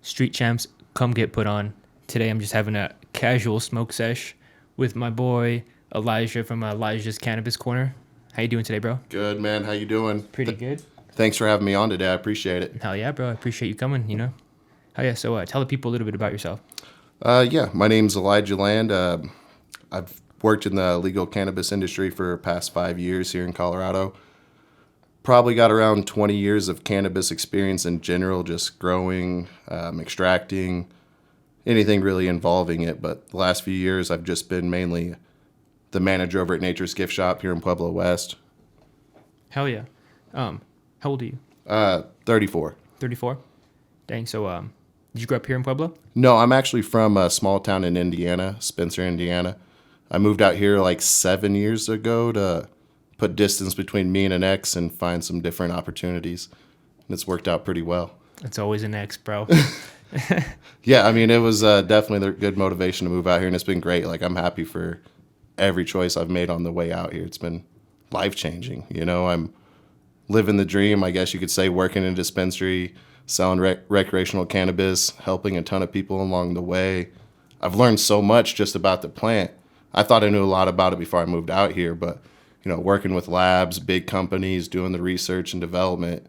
Street Champs, come get put on. Today I'm just having a casual smoke sesh with my boy Elijah from Elijah's Cannabis Corner. How you doing today, bro? Good, man. How you doing? Pretty good. Thanks for having me on today. I appreciate it. Hell yeah, bro. I appreciate you coming. Oh yeah, so tell the people a little bit about yourself. Yeah, my name's Elijah Land. I've worked in the legal cannabis industry for the past 5 years here in Colorado. Probably got around 20 years of cannabis experience in general, just growing, extracting, anything really involving it. But the last few years, I've just been mainly the manager over at Nature's Gift Shop here in Pueblo West. Hell yeah. How old are you? 34. 34? Dang, so did you grow up here in Pueblo? No, I'm actually from a small town in Indiana, Spencer, Indiana. I moved out here like 7 years ago to put distance between me and an ex and find some different opportunities. And it's worked out pretty well. It's always an ex, bro. Yeah, I mean, it was definitely a good motivation to move out here, and it's been great. Like, I'm happy for every choice I've made on the way out here. It's been life-changing. I'm living the dream, I guess you could say, working in a dispensary, selling recreational cannabis, helping a ton of people along the way. I've learned so much just about the plant. I thought I knew a lot about it before I moved out here, but working with labs, big companies, doing the research and development,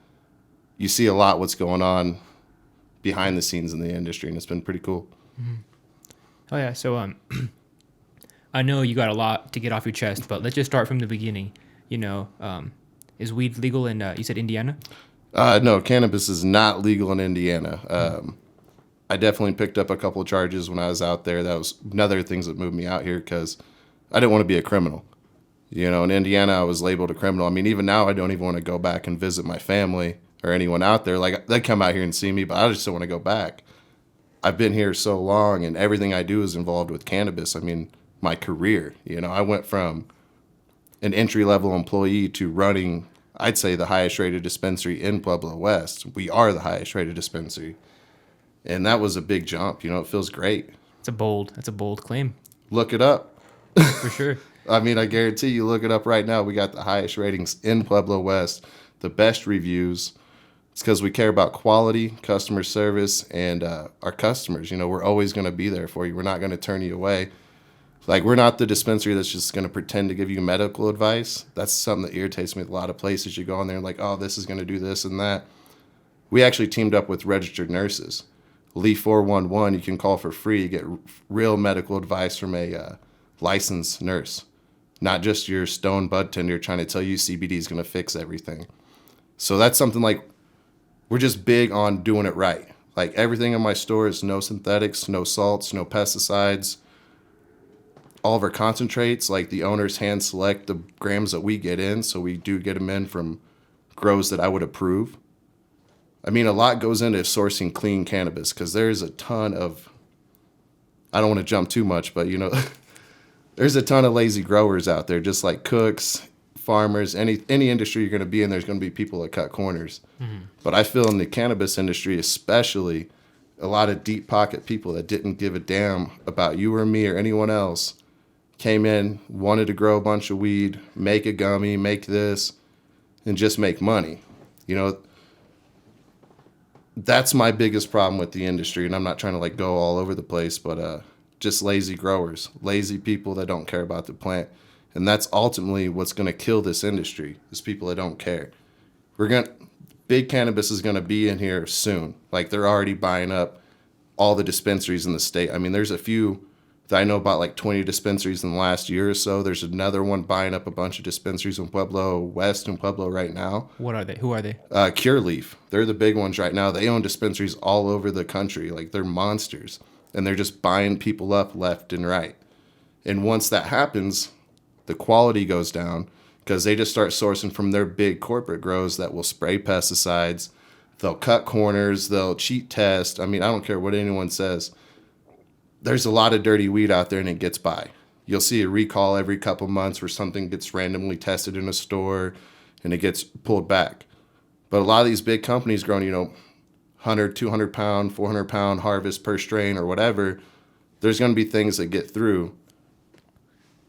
you see a lot what's going on behind the scenes in the industry, and it's been pretty cool. Mm-hmm. Oh yeah, so I know you got a lot to get off your chest, but let's just start from the beginning. Is weed legal in you said Indiana? No, cannabis is not legal in Indiana. I definitely picked up a couple of charges when I was out there. That was another things that moved me out here because I didn't want to be a criminal. In Indiana, I was labeled a criminal. I mean, even now, I don't even want to go back and visit my family or anyone out there. Like, they come out here and see me, but I just don't want to go back. I've been here so long, and everything I do is involved with cannabis. I mean, my career. I went from an entry-level employee to running, I'd say, the highest-rated dispensary in Pueblo West. We are the highest-rated dispensary. And that was a big jump. It feels great. That's a bold claim. Look it up. For sure. I mean, I guarantee you look it up right now. We got the highest ratings in Pueblo West, the best reviews. It's because we care about quality, customer service, and our customers. We're always going to be there for you. We're not going to turn you away. Like, we're not the dispensary that's just going to pretend to give you medical advice. That's something that irritates me with a lot of places. You go in there and like, oh, this is going to do this and that. We actually teamed up with registered nurses. Lee 411, you can call for free. You get real medical advice from a licensed nurse. Not just your stone bud tender trying to tell you CBD is going to fix everything. So that's something like, we're just big on doing it right. Like, everything in my store is no synthetics, no salts, no pesticides. All of our concentrates, like, the owners hand select the grams that we get in, so we do get them in from grows that I would approve. I mean, a lot goes into sourcing clean cannabis because there's a ton of, I don't want to jump too much, but there's a ton of lazy growers out there, just like cooks, farmers, any industry you're going to be in, there's going to be people that cut corners. Mm-hmm. But I feel in the cannabis industry, especially, a lot of deep pocket people that didn't give a damn about you or me or anyone else came in, wanted to grow a bunch of weed, make a gummy, make this, and just make money. That's my biggest problem with the industry, and I'm not trying to like go all over the place, but just lazy growers, lazy people that don't care about the plant. And that's ultimately what's going to kill this industry, is people that don't care. Big cannabis is going to be in here soon. Like, they're already buying up all the dispensaries in the state. I mean, there's a few that I know about, like 20 dispensaries in the last year or so. There's another one buying up a bunch of dispensaries in Pueblo West and Pueblo right now. What are they? Who are they? Cure Leaf. They're the big ones right now. They own dispensaries all over the country. Like, they're monsters. And they're just buying people up left and right. And once that happens, the quality goes down because they just start sourcing from their big corporate grows that will spray pesticides. They'll cut corners. They'll cheat test. I mean, I don't care what anyone says. There's a lot of dirty weed out there, and it gets by. You'll see a recall every couple months where something gets randomly tested in a store, and it gets pulled back. But a lot of these big companies growing, 100, 200 pound, 400 pound harvest per strain or whatever, there's going to be things that get through.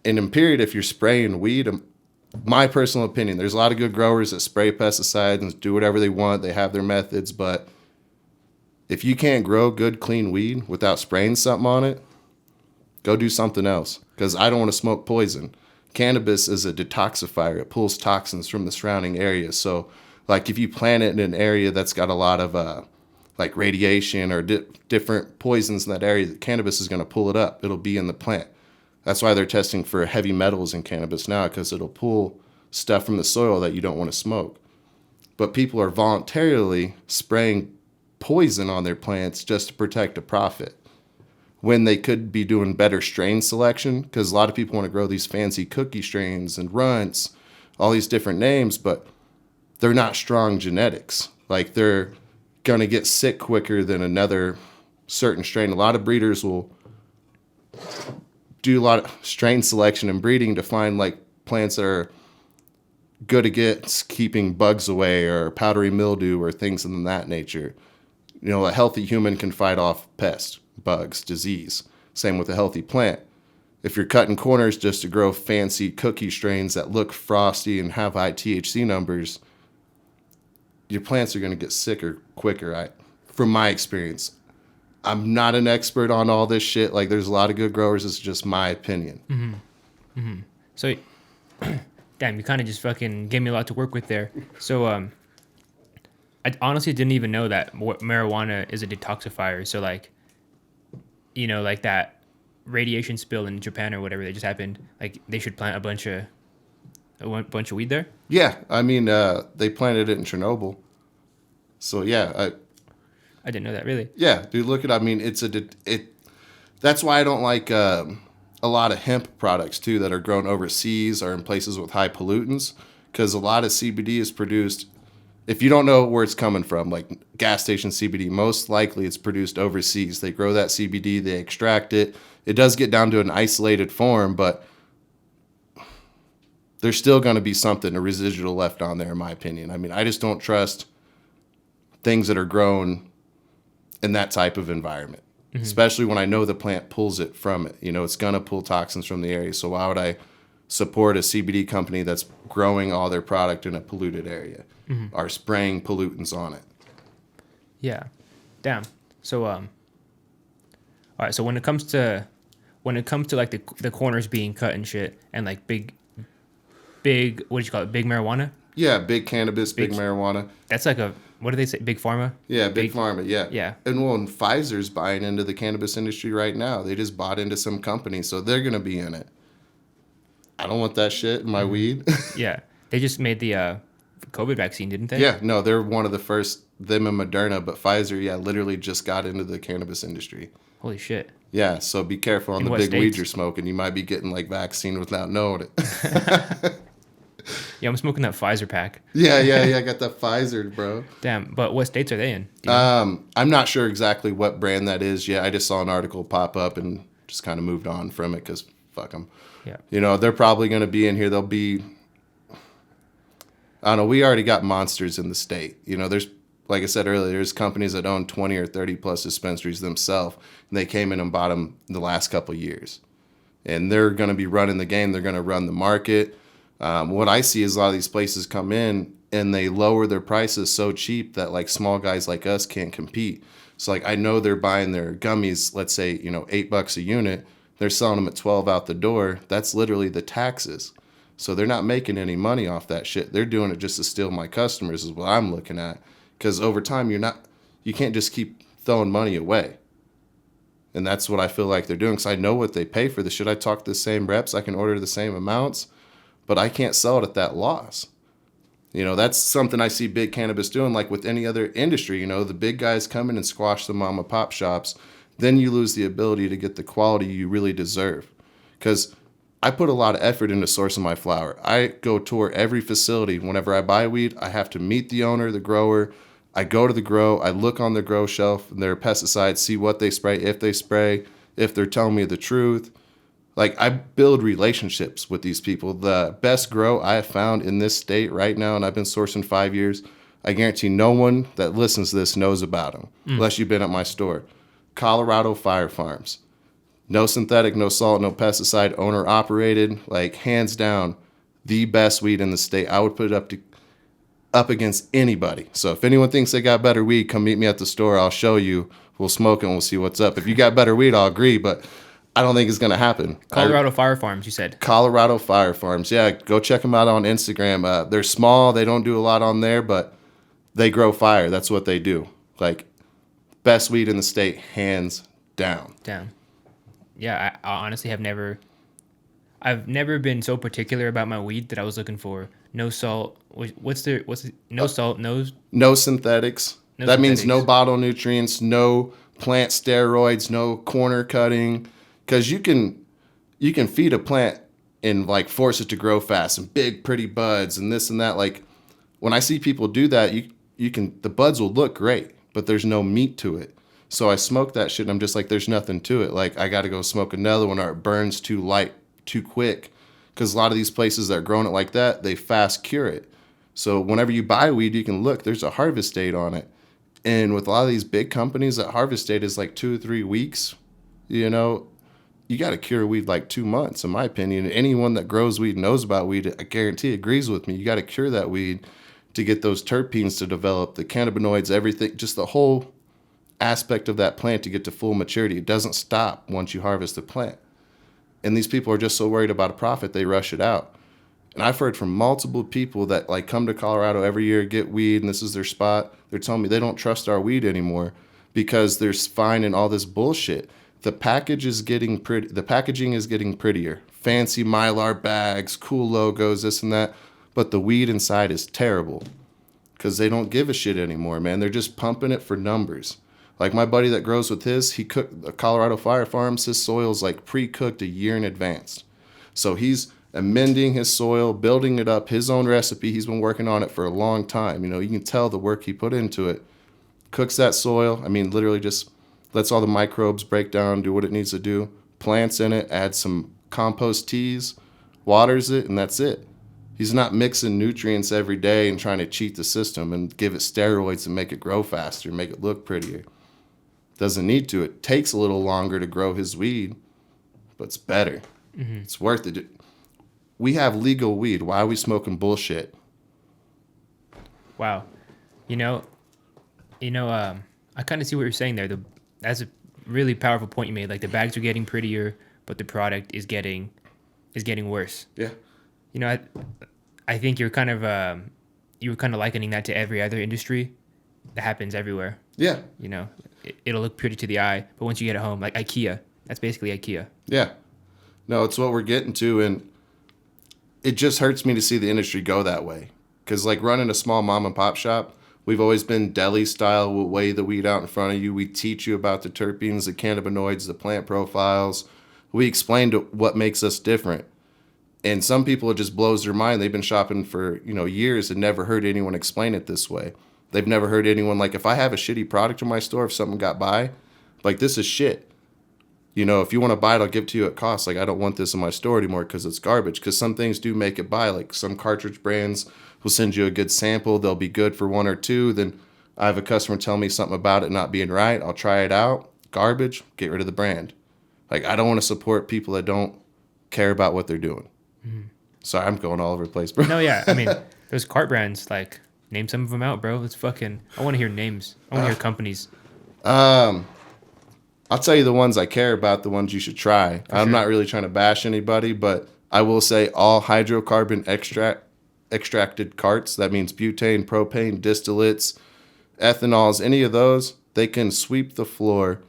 And in period, if you're spraying weed, my personal opinion, there's a lot of good growers that spray pesticides and do whatever they want. They have their methods, but If you can't grow good, clean weed without spraying something on it, go do something else. Because I don't want to smoke poison. Cannabis is a detoxifier. It pulls toxins from the surrounding area. So, like, if you plant it in an area that's got a lot of like radiation or different poisons in that area, the cannabis is going to pull it up. It'll be in the plant. That's why they're testing for heavy metals in cannabis now, because it'll pull stuff from the soil that you don't want to smoke. But people are voluntarily spraying poison on their plants just to protect a profit, when they could be doing better strain selection, because a lot of people want to grow these fancy cookie strains and runts, all these different names, but they're not strong genetics. Like, they're going to get sick quicker than another certain strain. A lot of breeders will do a lot of strain selection and breeding to find like plants that are good against keeping bugs away or powdery mildew or things of that nature. You know, a healthy human can fight off pests, bugs, disease. Same with a healthy plant. If you're cutting corners just to grow fancy cookie strains that look frosty and have high THC numbers, your plants are going to get sicker quicker. From my experience, I'm not an expert on all this shit. Like, there's a lot of good growers. It's just my opinion. So, damn, you kind of just fucking gave me a lot to work with there. So, I honestly didn't even know that marijuana is a detoxifier. So, like, you know, like that radiation spill in Japan or whatever that just happened, like, they should plant a bunch of weed there? Yeah, I mean, they planted it in Chernobyl. So, yeah, I didn't know that, really. yeah, dude, look at, I mean, that's why I don't like a lot of hemp products, too, that are grown overseas or in places with high pollutants, because a lot of CBD is produced, if you don't know where it's coming from, like gas station CBD, most likely it's produced overseas. They grow that CBD, they extract it. It does get down to an isolated form, but there's still going to be something, a residual left on there, in my opinion. I mean, I just don't trust things that are grown in that type of environment, especially when I know the plant pulls it from it. You know, it's going to pull toxins from the area. So why would I support a CBD company that's growing all their product in a polluted area or spraying pollutants on it? Yeah. Damn. So, all right. So when it comes to like the corners being cut and shit, and like big, what do you call it? Big marijuana? Yeah, big cannabis, big marijuana. That's like what do they say? Big pharma? Yeah, big pharma, yeah. Yeah. And Pfizer's buying into the cannabis industry right now. They just bought into some company, so they're going to be in it. I don't want that shit in my weed. Yeah. They just made the COVID vaccine, didn't they? Yeah, no, they're one of the first, them and Moderna, but Pfizer, yeah, literally just got into the cannabis industry. Holy shit. Yeah, so be careful on the big weed you're smoking. You might be getting like vaccine without knowing it. Yeah, I'm smoking that Pfizer pack. Yeah, I got that Pfizer, bro. Damn, but what states are they in? You know? I'm not sure exactly what brand that is. Yeah, I just saw an article pop up and just kind of moved on from it because fuck them. Yeah. You know, they're probably going to be in here. They'll be, I don't know, we already got monsters in the state. You know, there's, like I said earlier, there's companies that own 20 or 30 plus dispensaries themselves, and they came in and bought them the last couple of years. And they're going to be running the game. They're going to run the market. What I see is a lot of these places come in and they lower their prices so cheap that like small guys like us can't compete. So like I know they're buying their gummies, let's say, you know, $8 a unit. They're selling them at 12 out the door. That's literally the taxes. So they're not making any money off that shit. They're doing it just to steal my customers is what I'm looking at. Because over time you can't just keep throwing money away. And that's what I feel like they're doing. Because I know what they pay for the shit. I talk to the same reps. I can order the same amounts. But I can't sell it at that loss. You know, that's something I see big cannabis doing, like with any other industry. You know, the big guys come in and squash the mom and pop shops. Then you lose the ability to get the quality you really deserve. Because I put a lot of effort into sourcing my flower. I go tour every facility. Whenever I buy weed, I have to meet the owner, the grower. I go to the grow. I look on the grow shelf and their pesticides, see what they spray, if they're telling me the truth. Like, I build relationships with these people. The best grow I have found in this state right now, and I've been sourcing 5 years, I guarantee no one that listens to this knows about them, unless you've been at my store. Colorado Fire Farms. No synthetic, no salt, no pesticide, owner operated, like hands down, the best weed in the state. I would put it up to up against anybody. So if anyone thinks they got better weed, come meet me at the store. I'll show you. We'll smoke and we'll see what's up. If you got better weed, I'll agree, but I don't think it's going to happen. Colorado Fire Farms, you said. Colorado Fire Farms. Yeah, go check them out on Instagram. They're small. They don't do a lot on there, but they grow fire. That's what they do. Like, best weed in the state, hands down. Yeah, I honestly I've never been so particular about my weed that I was looking for no salt. No salt, no synthetics. That means no bottle nutrients, no plant steroids, no corner cutting. Because you can feed a plant and like force it to grow fast and big pretty buds and this and that. Like when I see people do that, the buds will look great, but there's no meat to it. So I smoke that shit and I'm just like, there's nothing to it. Like I got to go smoke another one or it burns too light, too quick. Because a lot of these places that are growing it like that, they fast cure it. So whenever you buy weed, you can look, there's a harvest date on it. And with a lot of these big companies, that harvest date is like 2 or 3 weeks. You know, you got to cure weed like 2 months, in my opinion. Anyone that grows weed knows about weed, I guarantee agrees with me. You got to cure that weed to get those terpenes to develop, the cannabinoids, everything, just the whole aspect of that plant to get to full maturity. It doesn't stop once you harvest the plant. And these people are just so worried about a profit, they rush it out. And I've heard from multiple people that like come to Colorado every year, get weed, and this is their spot. They're telling me they don't trust our weed anymore because they're finding all this bullshit. The packaging is getting prettier. Fancy Mylar bags, cool logos, this and that. But the weed inside is terrible because they don't give a shit anymore, man. They're just pumping it for numbers. Like my buddy that grows with he cooked the Colorado Fire Farms. His soil's like pre-cooked a year in advance. So he's amending his soil, building it up, his own recipe. He's been working on it for a long time. You know, you can tell the work he put into it. Cooks that soil. I mean, literally just lets all the microbes break down, do what it needs to do. Plants in it, adds some compost teas, waters it, and that's it. He's not mixing nutrients every day and trying to cheat the system and give it steroids and make it grow faster, make it look prettier. Doesn't need to. It takes a little longer to grow his weed, but it's better. Mm-hmm. It's worth it. We have legal weed. Why are we smoking bullshit? Wow. I kind of see what you're saying there. That's a really powerful point you made. Like the bags are getting prettier, but the product is getting worse. Yeah. You know, I think you were kind of likening that to every other industry. That happens everywhere. Yeah. You know, it'll look pretty to the eye, but once you get it home, like IKEA, that's basically IKEA. Yeah. No, it's what we're getting to, and it just hurts me to see the industry go that way. Because like running a small mom and pop shop, we've always been deli style. We'll weigh the weed out in front of you. We teach you about the terpenes, the cannabinoids, the plant profiles. We explain what makes us different. And some people, it just blows their mind. They've been shopping for, years and never heard anyone explain it this way. They've never heard anyone like, if I have a shitty product in my store, if something got by, like this is shit. If you want to buy it, I'll give it to you at cost. Like I don't want this in my store anymore because it's garbage. Because some things do make it by. Like some cartridge brands will send you a good sample. They'll be good for 1 or 2. Then I have a customer tell me something about it not being right. I'll try it out. Garbage, get rid of the brand. Like I don't want to support people that don't care about what they're doing. Mm-hmm. Sorry, I'm going all over the place, bro. No, yeah. I mean, those cart brands, like, name some of them out, bro. I want to hear names. I want to hear companies. I'll tell you the ones I care about, the ones you should try. I'm not really trying to bash anybody, but I will say all hydrocarbon extracted carts, that means butane, propane, distillates, ethanols, any of those, they can sweep the floor,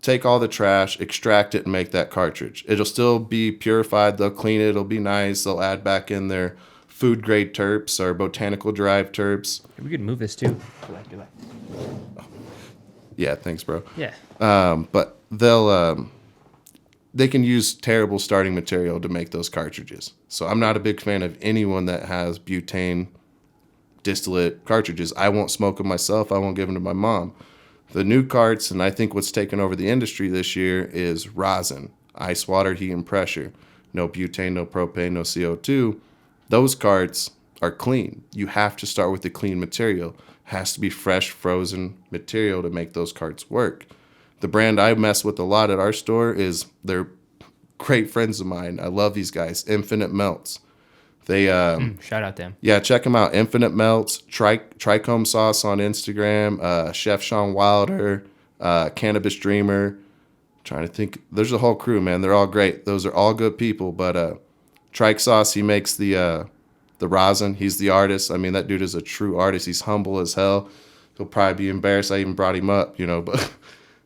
take all the trash, extract it, and make that cartridge. It'll still be purified. They'll clean it. It'll be nice. They'll add back in their food-grade terps or botanical-derived terps. We could move this, too. Yeah, thanks, bro. Yeah. But they can use terrible starting material to make those cartridges. So I'm not a big fan of anyone that has butane distillate cartridges. I won't smoke them myself. I won't give them to my mom. The new carts, and I think what's taken over the industry this year, is rosin, ice, water, heat, and pressure. No butane, no propane, no CO2. Those carts are clean. You have to start with the clean material. Has to be fresh, frozen material to make those carts work. The brand I mess with a lot at our store they're great friends of mine. I love these guys, Infinite Melts. They Shout out them. yeah, check them out. Infinite Melts, Trichome Sauce on Instagram, Chef Sean Wilder, Cannabis Dreamer. Trying to think, there's a whole crew, man. They're all great. Those are all good people. But Trike Sauce, he makes the rosin. He's the artist. I mean, that dude is a true artist. He's humble as hell. He'll probably be embarrassed I even brought him up, you know. But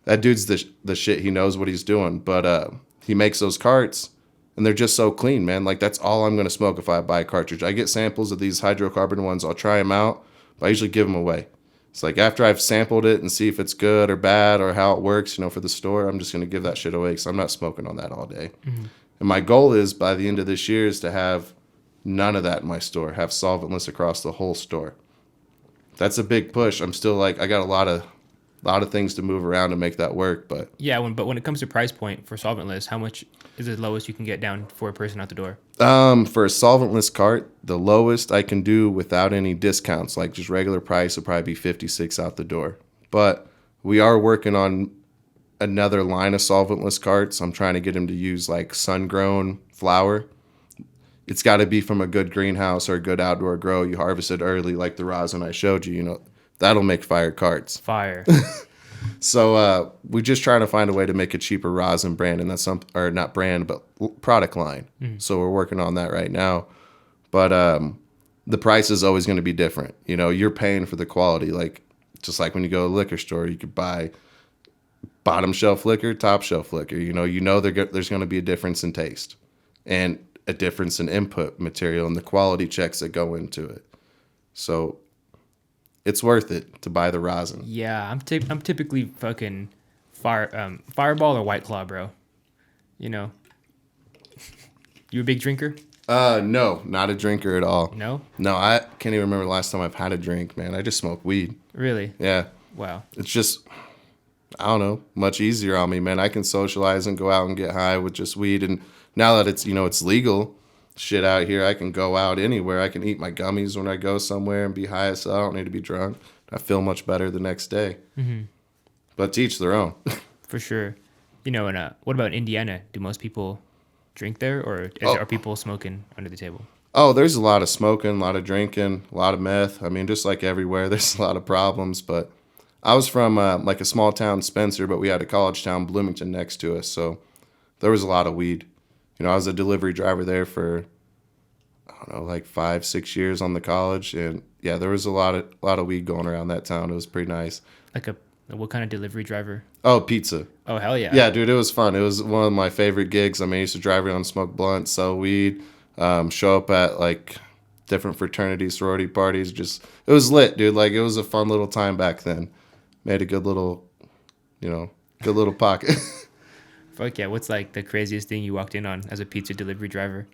that dude's the shit. He knows what he's doing. But he makes those carts. And they're just so clean, man. Like, that's all I'm going to smoke if I buy a cartridge. I get samples of these hydrocarbon ones. I'll try them out, but I usually give them away. It's like after I've sampled it and see if it's good or bad or how it works, you know, for the store, I'm just going to give that shit away because I'm not smoking on that all day. Mm-hmm. And my goal is by the end of this year is to have none of that in my store, have solventless across the whole store. That's a big push. I'm still like, I got a lot of things to move around to make that work, but yeah. But when it comes to price point for solventless, how much is the lowest you can get down for a person out the door? For a solventless cart, the lowest I can do without any discounts, like just regular price, would probably be 56 out the door. But we are working on another line of solventless carts. I'm trying to get them to use like sun-grown flower. It's got to be from a good greenhouse or a good outdoor grow. You harvest it early, like the rosin I showed you. You know, that'll make fire carts. Fire. So we're just trying to find a way to make a cheaper rosin brand, and that's or not brand, but product line. So we're working on that right now. But the price is always going to be different. You know, you're paying for the quality. Like just like when you go to a liquor store, you could buy bottom shelf liquor, top shelf liquor. You know there's going to be a difference in taste and a difference in input material and the quality checks that go into it. So it's worth it to buy the rosin. Yeah, I'm typically fucking Fireball or White Claw, bro. You know. You a big drinker? No, not a drinker at all. No? No, I can't even remember the last time I've had a drink, man. I just smoke weed. Really? Yeah. Wow. It's just, I don't know, much easier on me, man. I can socialize and go out and get high with just weed. And now that it's legal shit out here, I can go out anywhere. I can eat my gummies when I go somewhere and be high as hell. I don't need to be drunk. I feel much better the next day. Mm-hmm. But to each their own. For sure. You know, and what about Indiana? Do most people drink there, or are people smoking under the table? Oh, there's a lot of smoking, a lot of drinking, a lot of meth. I mean, just like everywhere, there's a lot of problems. But I was from like a small town, Spencer, but we had a college town, Bloomington, next to us. So there was a lot of weed. You know, I was a delivery driver there for, I don't know, like 5-6 years on the college. And yeah, there was a lot of weed going around that town. It was pretty nice. Like what kind of delivery driver? Oh, pizza. Oh, hell yeah. Yeah, dude, it was fun. It was one of my favorite gigs. I mean, I used to drive around, smoke blunts, sell weed, show up at like different fraternity, sorority parties. Just, it was lit, dude. Like, it was a fun little time back then. Made a good little pocket. Fuck yeah. What's like the craziest thing you walked in on as a pizza delivery driver?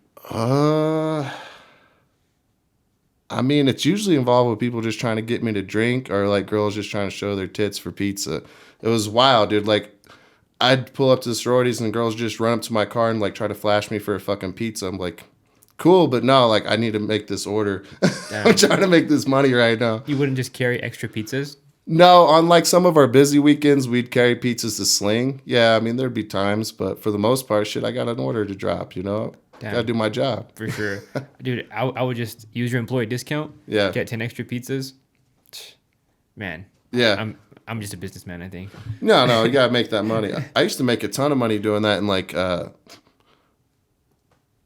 I mean, it's usually involved with people just trying to get me to drink or like girls just trying to show their tits for pizza. It was wild, dude. Like, I'd pull up to the sororities and girls just run up to my car and like try to flash me for a fucking pizza. I'm like, cool, but no, like I need to make this order. I'm trying to make this money right now. You wouldn't just carry extra pizzas? No, on like some of our busy weekends, we'd carry pizzas to sling. Yeah, I mean, there'd be times, but for the most part, shit, I got an order to drop, you know? Damn. Gotta do my job. For sure. Dude, I would just use your employee discount. Yeah. Get 10 extra pizzas. Man. Yeah. I'm just a businessman, I think. No, you gotta make that money. I used to make a ton of money doing that, and like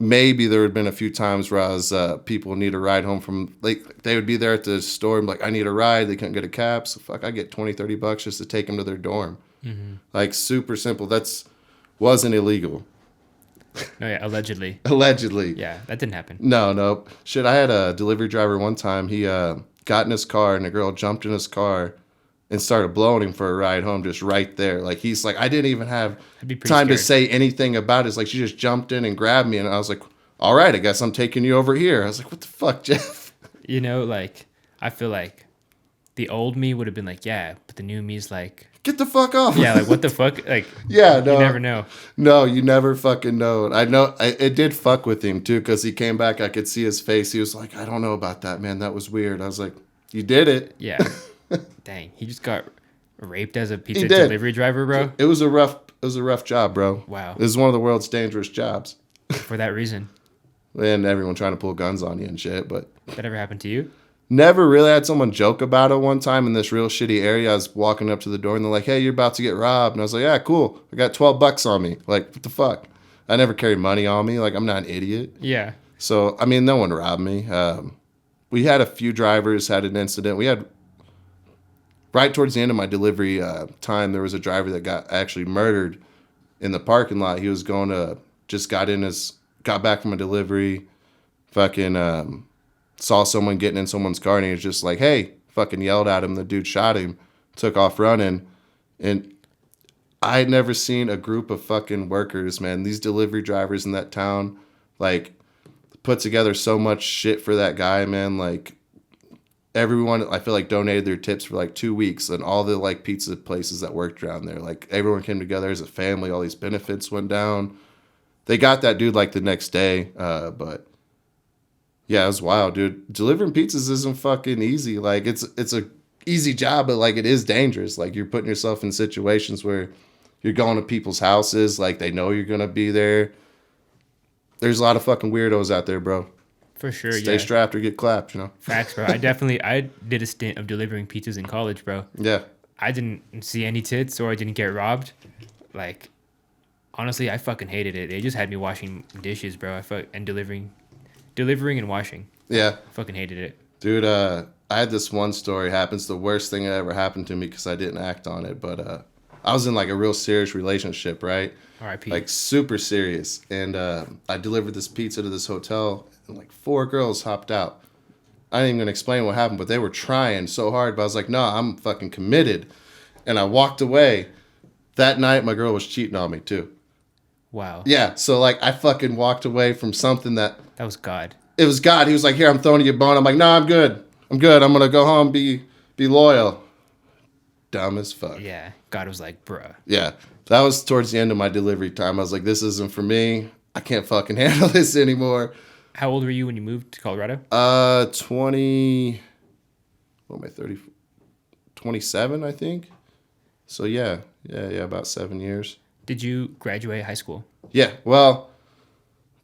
maybe there had been a few times where I was people need a ride home from, like, they would be there at the store and be like, I need a ride. They couldn't get a cab, so fuck, I get $20-$30 just to take them to their dorm. Mm-hmm. Like, super simple. Wasn't illegal. No, yeah, allegedly. Allegedly. Yeah, that didn't happen. No. Shit, I had a delivery driver one time. He got in his car, and a girl jumped in his car and started blowing him for a ride home just right there. Like, he's like, I didn't even have time to say anything about it. It's like, she just jumped in and grabbed me, and I was like, all right, I guess I'm taking you over here. I was like, what the fuck, Jeff? You know, like, I feel like the old me would have been like, yeah, but the new me's like, get the fuck off. Yeah, like, what the fuck? Like, yeah, no. You never know. No, you never fucking know. I know, it did fuck with him, too, because he came back, I could see his face. He was like, I don't know about that, man. That was weird. I was like, you did it. Yeah. Dang, he just got raped as a pizza delivery driver, bro. It was a rough job, bro. Wow. It was one of the world's dangerous jobs. For that reason. and everyone trying to pull guns on you and shit. But That ever happened to you? never really had someone joke about it. One time in this real shitty area, I was walking up to the door and they're like, "Hey, you're about to get robbed." And I was like, "Yeah, cool. I got $12 on me." Like, what the fuck? I never carry money on me. Like, I'm not an idiot. Yeah. So, I mean, no one robbed me. We had a few drivers had an incident. We had right towards the end of my delivery time, there was a driver that got actually murdered in the parking lot. He was going to just got back from a delivery, fucking saw someone getting in someone's car, and he was just like, "Hey," fucking yelled at him. The dude shot him, took off running, and I had never seen a group of fucking workers, man. These delivery drivers in that town, like, put together so much shit for that guy, man. Like, everyone, I feel like, donated their tips for like 2 weeks, and all the like pizza places that worked around there, like, everyone came together as a family. All these benefits went down. They got that dude like the next day, but yeah, it was wild, dude. Delivering pizzas isn't fucking easy. Like, it's a easy job, but like, it is dangerous. Like, you're putting yourself in situations where you're going to people's houses, like, they know you're gonna be there. There's a lot of fucking weirdos out there, bro. For sure, Stay yeah. strapped or get clapped, you know? Facts, bro. I did a stint of delivering pizzas in college, bro. Yeah. I didn't see any tits or I didn't get robbed. Like, honestly, I fucking hated it. They just had me washing dishes, bro. And delivering and washing. Yeah. I fucking hated it. Dude, I had this one story happen. It's the worst thing that ever happened to me because I didn't act on it. But I was in like a real serious relationship, right? R.I.P. Like, super serious. And I delivered this pizza to this hotel, and like 4 girls hopped out. I ain't even gonna explain what happened, but they were trying so hard. But I was like, no, I'm fucking committed. And I walked away. That night, my girl was cheating on me too. Wow. Yeah, so like, I fucking walked away from something that That was God. it was God. He was like, "Here, I'm throwing you a bone." I'm like, "No, I'm good. I'm good. I'm gonna go home, be loyal." Dumb as fuck. Yeah. God was like, bruh. Yeah, that was towards the end of my delivery time. I was like, "This isn't for me. I can't fucking handle this anymore." How old were you when you moved to Colorado? 20. What am I? 30. 27, I think. So yeah, about 7 years. Did you graduate high school? Yeah, well,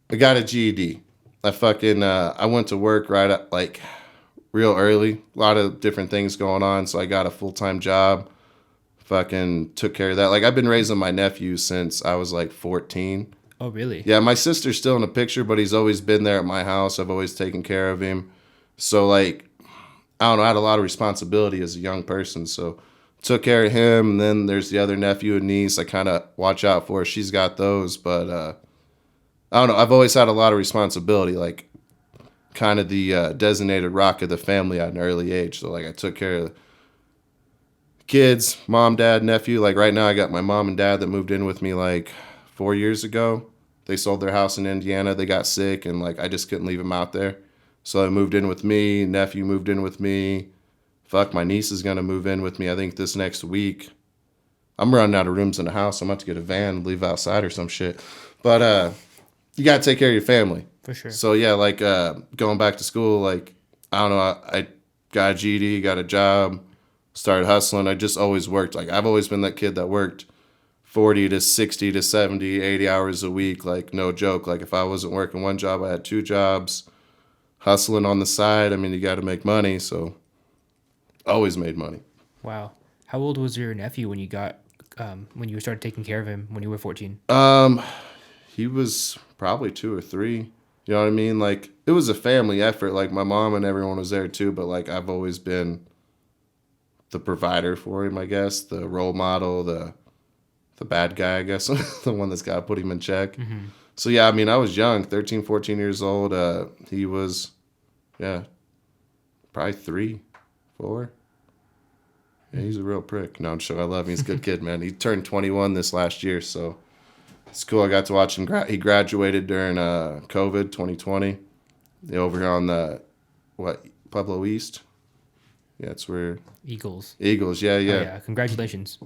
I got a GED. I went to work right at, like, real early. A lot of different things going on, so I got a full-time job. Fucking took care of that. Like, I've been raising my nephew since I was like 14. Oh, really? Yeah, my sister's still in the picture, but he's always been there at my house. I've always taken care of him. So, like, I don't know, I had a lot of responsibility as a young person, so took care of him. And then there's the other nephew and niece I kind of watch out for. She's got those, but I don't know. I've always had a lot of responsibility, like, kind of the designated rock of the family at an early age. So, like, I took care of kids, mom, dad, nephew. Like, right now I got my mom and dad that moved in with me like 4 years ago. They sold their house in Indiana. They got sick, and like, I just couldn't leave them out there. So they moved in with me. Nephew moved in with me. Fuck, my niece is gonna move in with me, I think, this next week. I'm running out of rooms in the house. I'm about to get a van and leave outside or some shit. But you gotta take care of your family. For sure. So yeah, like, going back to school, like, I don't know, I got a GED, got a job, started hustling. I just always worked. Like, I've always been that kid that worked 40 to 60 to 70, 80 hours a week. Like, no joke. Like, if I wasn't working one job, I had 2 jobs. Hustling on the side. I mean, you got to make money, so always made money. Wow. How old was your nephew when you started taking care of him when you were 14? He was probably 2 or 3. You know what I mean? Like, it was a family effort. Like, my mom and everyone was there too, but like, I've always been the provider for him, I guess, the role model, the bad guy, I guess, the one that's got to put him in check. Mm-hmm. So yeah, I mean, I was young, 13, 14 years old. He was, yeah, probably 3, 4. Yeah, he's a real prick. No, I'm sure I love him. He's a good kid, man. He turned 21 this last year, so it's cool. I got to watch him. He graduated during COVID 2020 over here on the, Pueblo East? Yeah, it's where... Eagles. Eagles, yeah. Oh, yeah. Congratulations.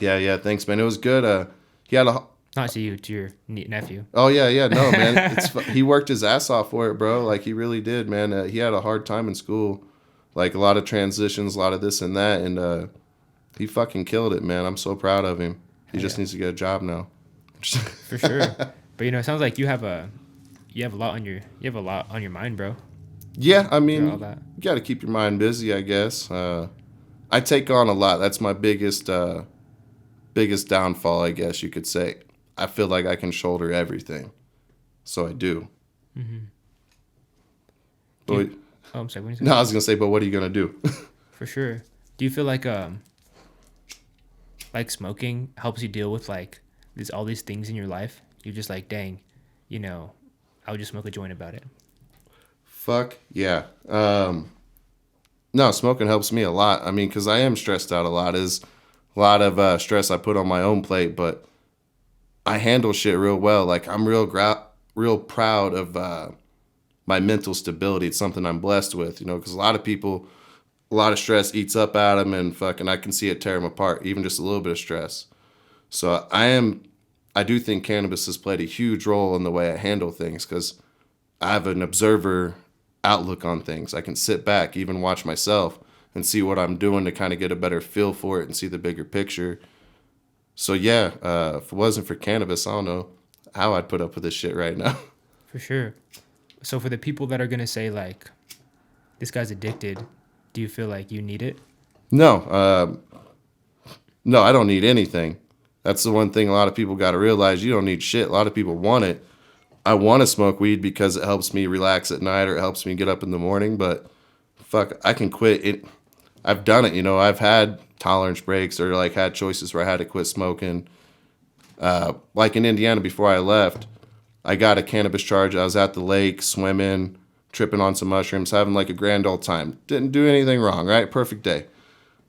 Yeah, thanks, man. It was good. He had a... Not to you, to your nephew. Oh, yeah, no, man. He worked his ass off for it, bro. Like, he really did, man. He had a hard time in school. Like, a lot of transitions, a lot of this and that, and he fucking killed it, man. I'm so proud of him. He just needs to get a job now. For sure. But, it sounds like you have a you have a lot on your mind, bro. Yeah, I Through mean, all that. you got to keep your mind busy, I guess. I take on a lot. That's my biggest downfall, I guess you could say. I feel like I can shoulder everything, so I do. Mm-hmm. Do But you? Oh, I'm sorry. What are you no, saying? I was gonna say, but what are you gonna do? For sure. Do you feel like smoking helps you deal with like all these things in your life? You're just like, dang, you know, I would just smoke a joint about it. Fuck yeah. No, smoking helps me a lot. I mean, because I am stressed out a lot. Is a lot of stress I put on my own plate, but I handle shit real well. Like I'm real proud of my mental stability. It's something I'm blessed with, because a lot of people, a lot of stress eats up at them, and fucking I can see it tear them apart, even just a little bit of stress. So I do think cannabis has played a huge role in the way I handle things because I have an observer outlook on things. I can sit back, even watch myself, and see what I'm doing to kind of get a better feel for it and see the bigger picture. So yeah, if it wasn't for cannabis, I don't know how I'd put up with this shit right now. For sure. So for the people that are gonna say like, this guy's addicted, do you feel like you need it? No, no, I don't need anything. That's the one thing a lot of people got to realize. You don't need shit. A lot of people want it. I want to smoke weed because it helps me relax at night or it helps me get up in the morning. But fuck, I can quit it. I've done it. I've had tolerance breaks or like had choices where I had to quit smoking. Like in Indiana before I left, I got a cannabis charge. I was at the lake swimming, tripping on some mushrooms, having like a grand old time. Didn't do anything wrong, right? Perfect day.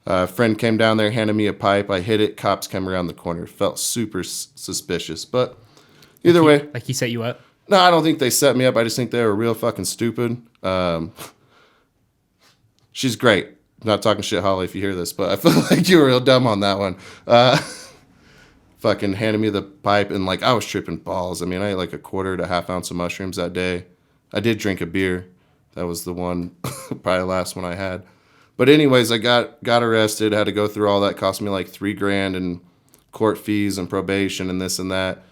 A friend came down there, handed me a pipe. I hit it. Cops came around the corner. Felt super suspicious. But either way, Like he set you up? no, I don't think they set me up. I just think they were real fucking stupid. She's great. Not talking shit, Holly, if you hear this, but I feel like you were real dumb on that one. Fucking handed me the pipe, and like I was tripping balls. I mean, I ate like a quarter to half ounce of mushrooms that day. I did drink a beer. That was the one, probably the last one I had. But anyways, I got arrested. Had to go through all that. Cost me like $3,000 in court fees and probation and this and that.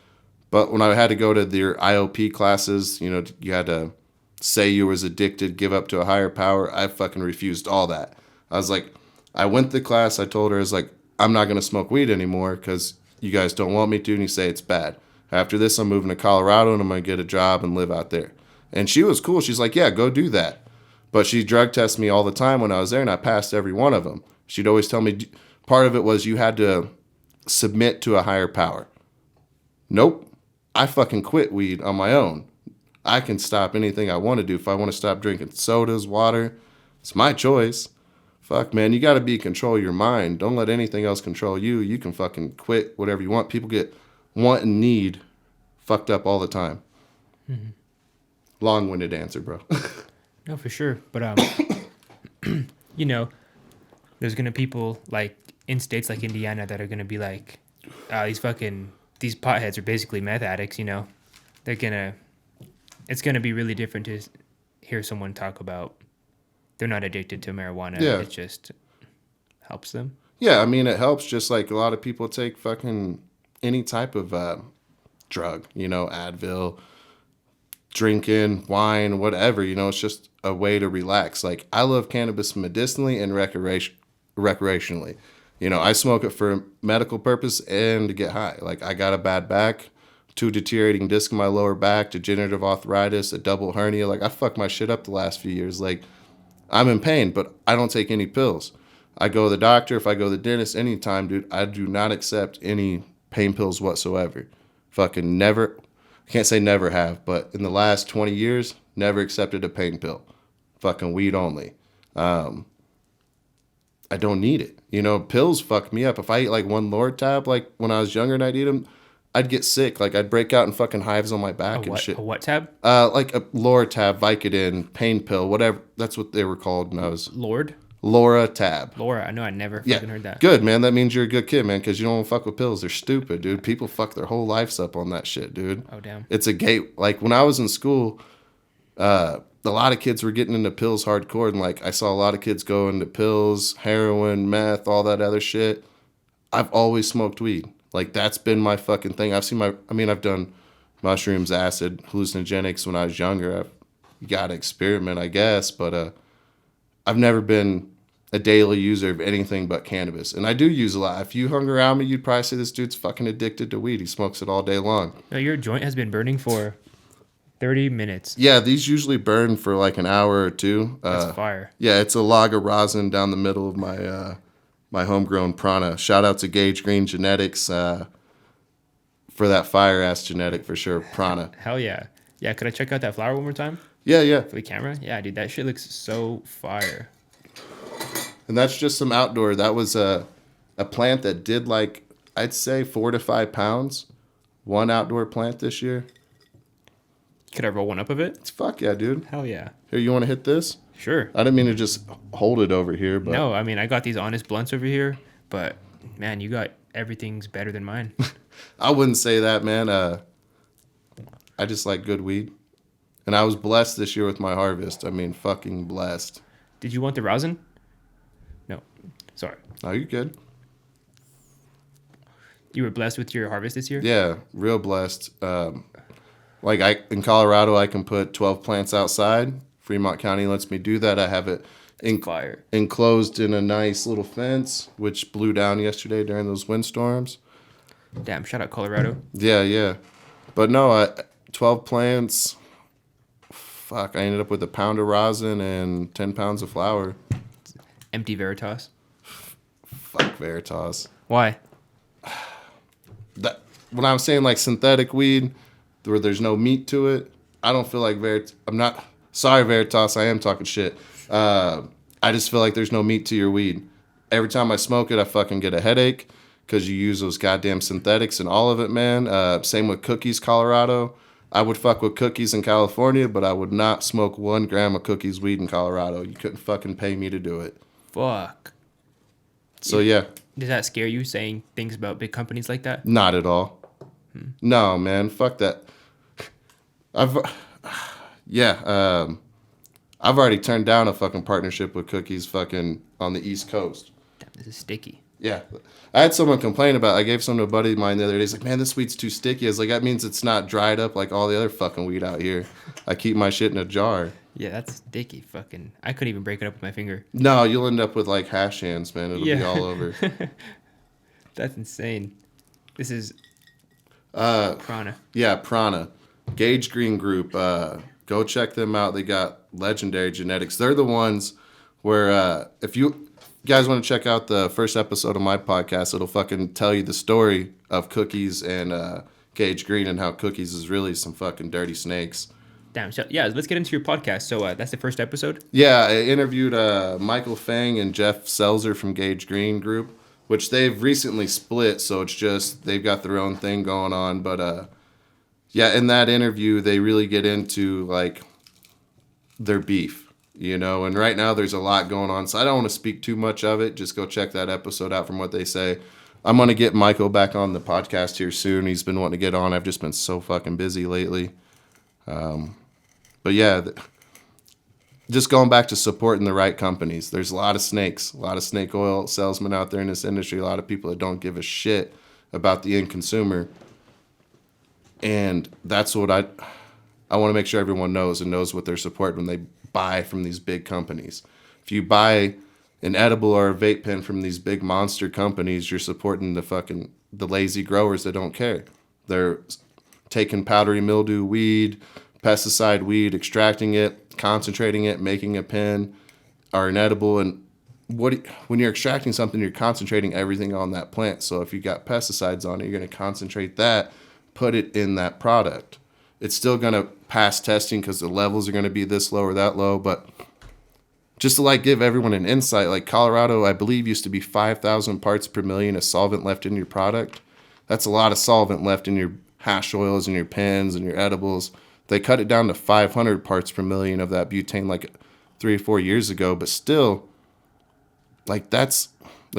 But when I had to go to their IOP classes, you had to say you was addicted, give up to a higher power. I fucking refused all that. I was like, I went to class. I told her, I was like, I'm not going to smoke weed anymore because you guys don't want me to, and you say it's bad. After this, I'm moving to Colorado, and I'm going to get a job and live out there. And she was cool. She's like, yeah, go do that. But she drug tested me all the time when I was there, and I passed every one of them. She'd always tell me part of it was you had to submit to a higher power. Nope. I fucking quit weed on my own. I can stop anything I want to do. If I want to stop drinking sodas, water, it's my choice. Fuck, man, you got to be in control of your mind. Don't let anything else control you. You can fucking quit whatever you want. People get want and need fucked up all the time. Mm-hmm. Long-winded answer, bro. No, for sure. But there's gonna people like in states like Indiana that are gonna be like, these potheads are basically meth addicts. It's gonna be really different to hear someone talk about they're not addicted to marijuana. Yeah. It just helps them. Yeah, I mean, it helps just like a lot of people take fucking any type of drug, Advil, drinking, wine, whatever, it's just a way to relax. Like, I love cannabis medicinally and recreationally. I smoke it for medical purpose and to get high. Like, I got a bad back, 2 deteriorating discs in my lower back, degenerative arthritis, a double hernia. Like, I fucked my shit up the last few years. Like, I'm in pain, but I don't take any pills. I go to the doctor. If I go to the dentist anytime, dude, I do not accept any pain pills whatsoever. Fucking never. I can't say never have, but in the last 20 years, never accepted a pain pill. Fucking weed only. I don't need it. Pills fuck me up. If I eat like one Lortab, like when I was younger and I'd eat them, I'd get sick. Like I'd break out in fucking hives on my back and shit. A what tab? Like a Lortab, Vicodin, pain pill, whatever. That's what they were called when I was. Laura Tab. Laura, I know I never fucking heard that. Good, man. That means you're a good kid, man, because you don't fuck with pills. They're stupid, dude. People fuck their whole lives up on that shit, dude. Oh, damn. It's a gate. Like, when I was in school, a lot of kids were getting into pills hardcore, and, like, I saw a lot of kids go into pills, heroin, meth, all that other shit. I've always smoked weed. Like, that's been my fucking thing. I've done mushrooms, acid, hallucinogenics when I was younger. You got to experiment, I guess. But I've never been a daily user of anything but cannabis. And I do use a lot. If you hung around me, you'd probably say this dude's fucking addicted to weed. He smokes it all day long. No, your joint has been burning for 30 minutes. Yeah, these usually burn for like an hour or two. That's fire. Yeah, it's a log of rosin down the middle of my homegrown Prana. Shout out to Gage Green Genetics for that fire ass genetic for sure. Prana. Hell yeah. Yeah, could I check out that flower one more time Yeah. for the camera? Yeah, dude, that shit looks so fire. And that's just some outdoor. That was a plant that did like, I'd say 4 to 5 pounds. One outdoor plant this year. Could I roll one up of it? It's fuck yeah, dude. Hell yeah. Here, you want to hit this? Sure. I didn't mean to just hold it over here, but No, I mean, I got these honest blunts over here, but man, you got everything's better than mine. I wouldn't say that, man. I just like good weed. And I was blessed this year with my harvest. I mean, fucking blessed. Did you want the rosin? No. Sorry. Oh, you good? You were blessed with your harvest this year? Yeah, real blessed. Like in Colorado, I can put 12 plants outside. Fremont County lets me do that. I have it Fire. enclosed in a nice little fence, which blew down yesterday during those windstorms. Damn, shout out Colorado. Yeah. But no, 12 plants. Fuck, I ended up with a pound of rosin and 10 pounds of flour. Empty Veritas. Fuck Veritas. Why? That when I'm saying like synthetic weed, where there's no meat to it, I don't feel like Veritas. I'm not sorry, Veritas. I am talking shit. I just feel like there's no meat to your weed. Every time I smoke it, I fucking get a headache because you use those goddamn synthetics and all of it, man. Same with cookies, Colorado. I would fuck with cookies in California, but I would not smoke 1 gram of cookies weed in Colorado. You couldn't fucking pay me to do it. Fuck. So yeah. Does that scare you saying things about big companies like that? Not at all. No, man. Fuck that. I've already turned down a fucking partnership with cookies fucking on the East Coast. Damn, this is sticky. Yeah. I had someone complain about it. I gave some to a buddy of mine the other day. He's like, man, this weed's too sticky. I was like, that means it's not dried up like all the other fucking weed out here. I keep my shit in a jar. Yeah, that's sticky. Fucking, I couldn't even break it up with my finger. No, you'll end up with like hash hands, man. It'll be all over. That's insane. This is Prana. Yeah, Prana. Gage Green Group. Go check them out. They got legendary genetics. They're the ones where if you guys want to check out the first episode of my podcast, it'll fucking tell you the story of Cookies and Gage Green and how Cookies is really some fucking dirty snakes. Damn. So, yeah, let's get into your podcast. So that's the first episode? Yeah, I interviewed Michael Fang and Jeff Selzer from Gage Green Group, which they've recently split, so it's just they've got their own thing going on. But yeah, in that interview, they really get into like their beef, you know. And right now, there's a lot going on, so I don't want to speak too much of it. Just go check that episode out from what they say. I'm gonna get Michael back on the podcast here soon. He's been wanting to get on. I've just been so fucking busy lately. But yeah, just going back to supporting the right companies. There's a lot of snakes, a lot of snake oil salesmen out there in this industry, a lot of people that don't give a shit about the end consumer. And that's what I want to make sure everyone knows and knows what they're supporting when they buy from these big companies. If you buy an edible or a vape pen from these big monster companies, you're supporting the lazy growers that don't care. They're taking powdery mildew weed, pesticide weed, extracting it, concentrating it, making a pen or an edible. And when you're extracting something, you're concentrating everything on that plant. So if you got pesticides on it, you're going to concentrate that, put it in that product. It's still going to pass testing because the levels are going to be this low or that low. But just to like give everyone an insight, like Colorado, I believe used to be 5,000 parts per million of solvent left in your product. That's a lot of solvent left in your hash oils and your pens and your edibles. They cut it down to 500 parts per million of that butane like 3 or 4 years ago, but still, like that's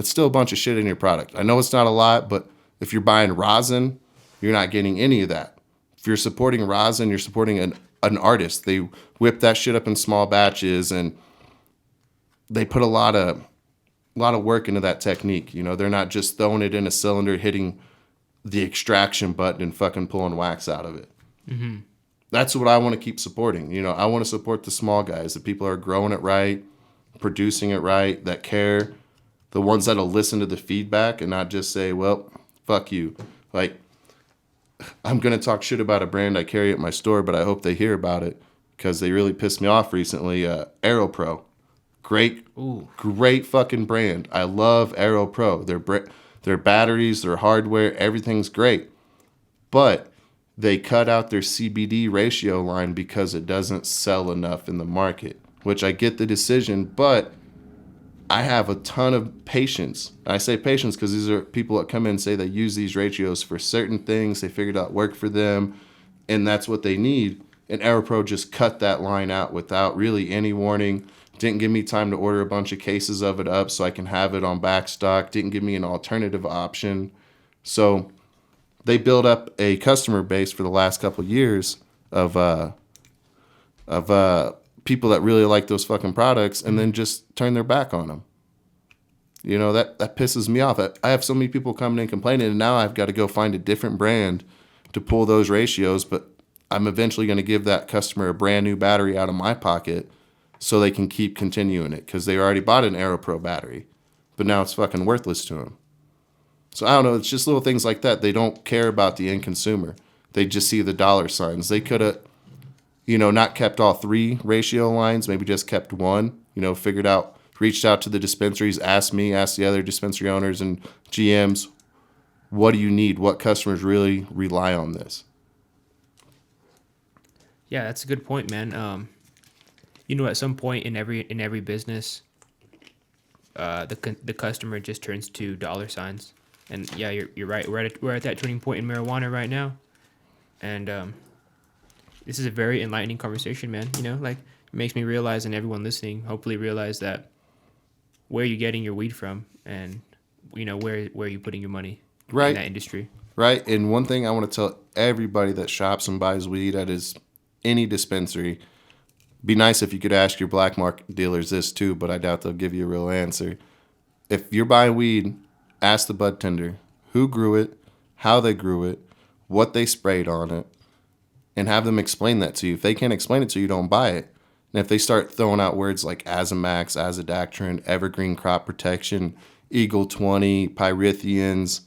still a bunch of shit in your product. I know it's not a lot, but if you're buying rosin, you're not getting any of that. If you're supporting rosin, you're supporting an artist. They whip that shit up in small batches and they put a lot of work into that technique. You know, they're not just throwing it in a cylinder, hitting the extraction button and fucking pulling wax out of it. That's what I want to keep supporting. You know, I want to support the small guys, the people who are growing it right, producing it right, that care, the ones that'll listen to the feedback and not just say, well, fuck you. Like, I'm going to talk shit about a brand I carry at my store, but I hope they hear about it because they really pissed me off recently. AeroPro. Great, Ooh. great fucking brand. I love AeroPro. Their batteries, their hardware, everything's great. But they cut out their CBD ratio line because it doesn't sell enough in the market, which I get the decision, but I have a ton of patience. I say patience because these are people that come in and say they use these ratios for certain things. They figured out work for them, and that's what they need. And AeroPro just cut that line out without really any warning. Didn't give me time to order a bunch of cases of it up so I can have it on back stock. Didn't give me an alternative option. So they built up a customer base for the last couple of years of people that really like those fucking products and then just turn their back on them. You know, that pisses me off. I have so many people coming in complaining, and now I've got to go find a different brand to pull those ratios, but I'm eventually going to give that customer a brand new battery out of my pocket so they can keep continuing it because they already bought an AeroPro battery, but now it's fucking worthless to them. So I don't know. It's just little things like that. They don't care about the end consumer. They just see the dollar signs. They could have, not kept all three ratio lines, maybe just kept one, reached out to the dispensaries, asked the other dispensary owners and GMs, what do you need? What customers really rely on this? Yeah, that's a good point, man. At some point in every business, the customer just turns to dollar signs, and yeah, you're right. We're at that turning point in marijuana right now, and this is a very enlightening conversation, man. It makes me realize, and everyone listening, hopefully realize that where you're getting your weed from, and where you're putting your money in that industry. Right. And one thing I want to tell everybody that shops and buys weed at any dispensary. Be nice if you could ask your black market dealers this too, but I doubt they'll give you a real answer. If you're buying weed, ask the bud tender who grew it, how they grew it, what they sprayed on it, and have them explain that to you. If they can't explain it to you, don't buy it. And if they start throwing out words like Azamax, Azadactrin, Evergreen Crop Protection, Eagle 20, Pyrithians,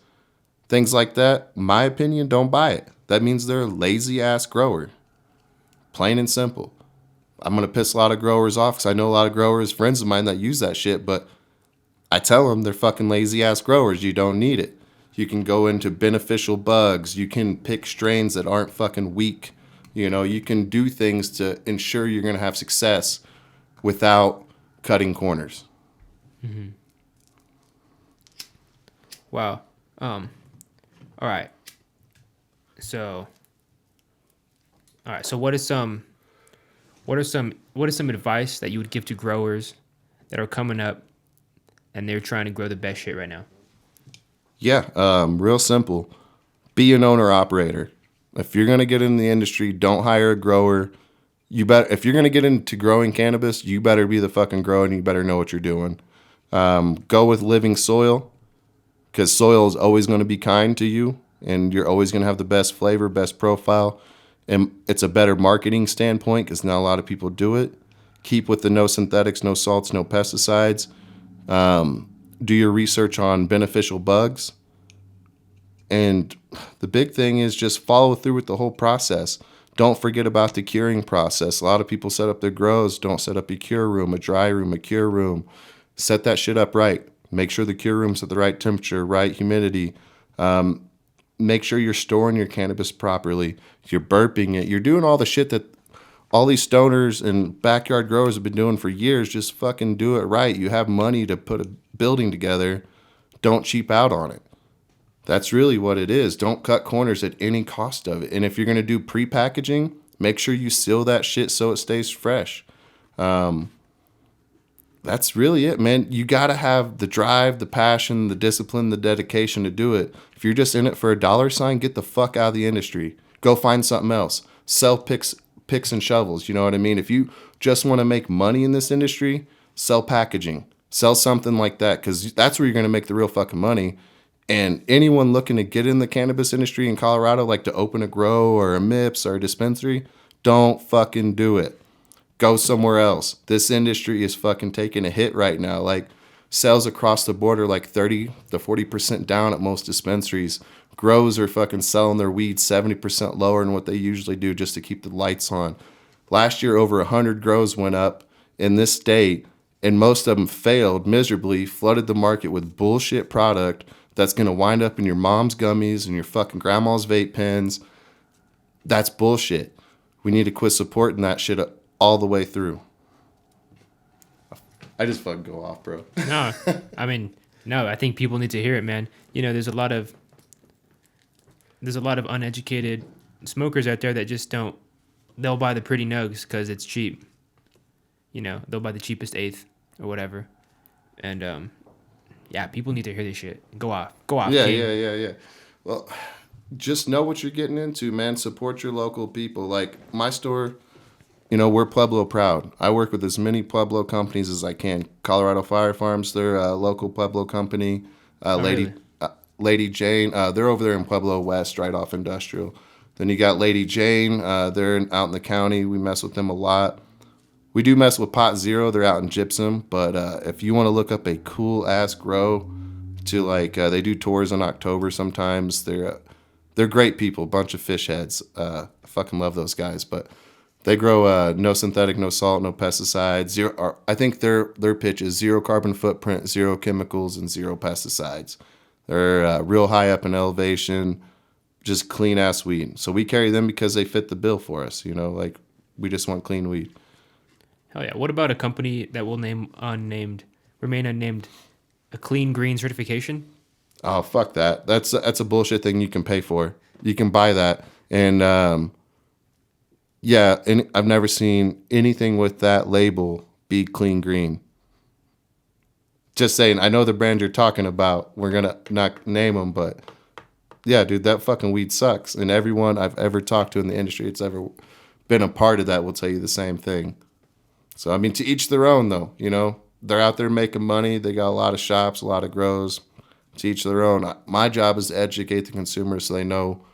things like that, my opinion, don't buy it. That means they're a lazy-ass grower. Plain and simple. I'm going to piss a lot of growers off because I know a lot of growers, friends of mine that use that shit, but I tell them they're fucking lazy-ass growers. You don't need it. You can go into beneficial bugs. You can pick strains that aren't fucking weak. You can do things to ensure you're going to have success without cutting corners. Mm-hmm. Wow. All right. So what is some advice that you would give to growers that are coming up and they're trying to grow the best shit right now? Yeah, real simple. Be an owner operator. If you're gonna get in the industry, don't hire a grower. If you're gonna get into growing cannabis, you better be the fucking grower and you better know what you're doing. Go with living soil, because soil is always going to be kind to you, and you're always going to have the best flavor, best profile, and it's a better marketing standpoint because not a lot of people do it. Keep with the no synthetics, no salts, no pesticides. Do your research on beneficial bugs. And the big thing is just follow through with the whole process. Don't forget about the curing process. A lot of people set up their grows, don't set up a cure room, a dry room, a cure room. Set that shit up right. Make sure the cure room's at the right temperature, right humidity. Make sure you're storing your cannabis properly. You're burping it. You're doing all the shit that all these stoners and backyard growers have been doing for years. Just fucking do it right. You have money to put a building together. Don't cheap out on it. That's really what it is. Don't cut corners at any cost of it. And if you're going to do pre-packaging, make sure you seal that shit so it stays fresh. That's really it, man. You got to have the drive, the passion, the discipline, the dedication to do it. If you're just in it for a dollar sign, get the fuck out of the industry. Go find something else. Sell picks and shovels. You know what I mean? If you just want to make money in this industry, sell packaging. Sell something like that because that's where you're going to make the real fucking money. And anyone looking to get in the cannabis industry in Colorado, like to open a grow or a MIPS or a dispensary, don't fucking do it. Go somewhere else. This industry is fucking taking a hit right now. Like, sales across the board are like 30 to 40% down at most dispensaries. Grows are fucking selling their weed 70% lower than what they usually do just to keep the lights on. Last year, over 100 grows went up in this state, and most of them failed miserably, flooded the market with bullshit product that's going to wind up in your mom's gummies and your fucking grandma's vape pens. That's bullshit. We need to quit supporting that shit all the way through. I just fucking go off, bro. No, I mean, no, I think people need to hear it, man. You know, there's a lot of uneducated smokers out there that just don't. They'll buy the pretty nugs because it's cheap. You know, they'll buy the cheapest eighth or whatever, and yeah, people need to hear this shit. Go off, Yeah, King. yeah. Well, just know what you're getting into, man. Support your local people. Like my store, you know, we're Pueblo proud. I work with as many Pueblo companies as I can. Colorado Fire Farms, they're a local Pueblo company. Lady Really? Lady Jane, they're over there in Pueblo West, right off Industrial. Then you got Lady Jane, they're out in the county. We mess with them a lot. We do mess with Pot Zero. They're out in Gypsum. But if you want to look up a cool ass grow to like, they do tours in October sometimes. They're great people, bunch of fish heads. I fucking love those guys. But they grow no synthetic, no salt, no pesticides. Zero. Or I think their pitch is zero carbon footprint, zero chemicals, and zero pesticides. They're real high up in elevation, just clean ass weed. So we carry them because they fit the bill for us. You know, like we just want clean weed. Hell yeah. What about a company that will remain unnamed, a clean green certification? Oh fuck that. That's a bullshit thing you can pay for. You can buy that, and yeah, and I've never seen anything with that label be clean green. Just saying, I know the brand you're talking about. We're gonna not name them, but yeah, dude, that fucking weed sucks. And everyone I've ever talked to in the industry, it's ever been a part of that, will tell you the same thing. So I mean, to each their own, though. You know, they're out there making money. They got a lot of shops, a lot of grows. To each their own. My job is to educate the consumer so they know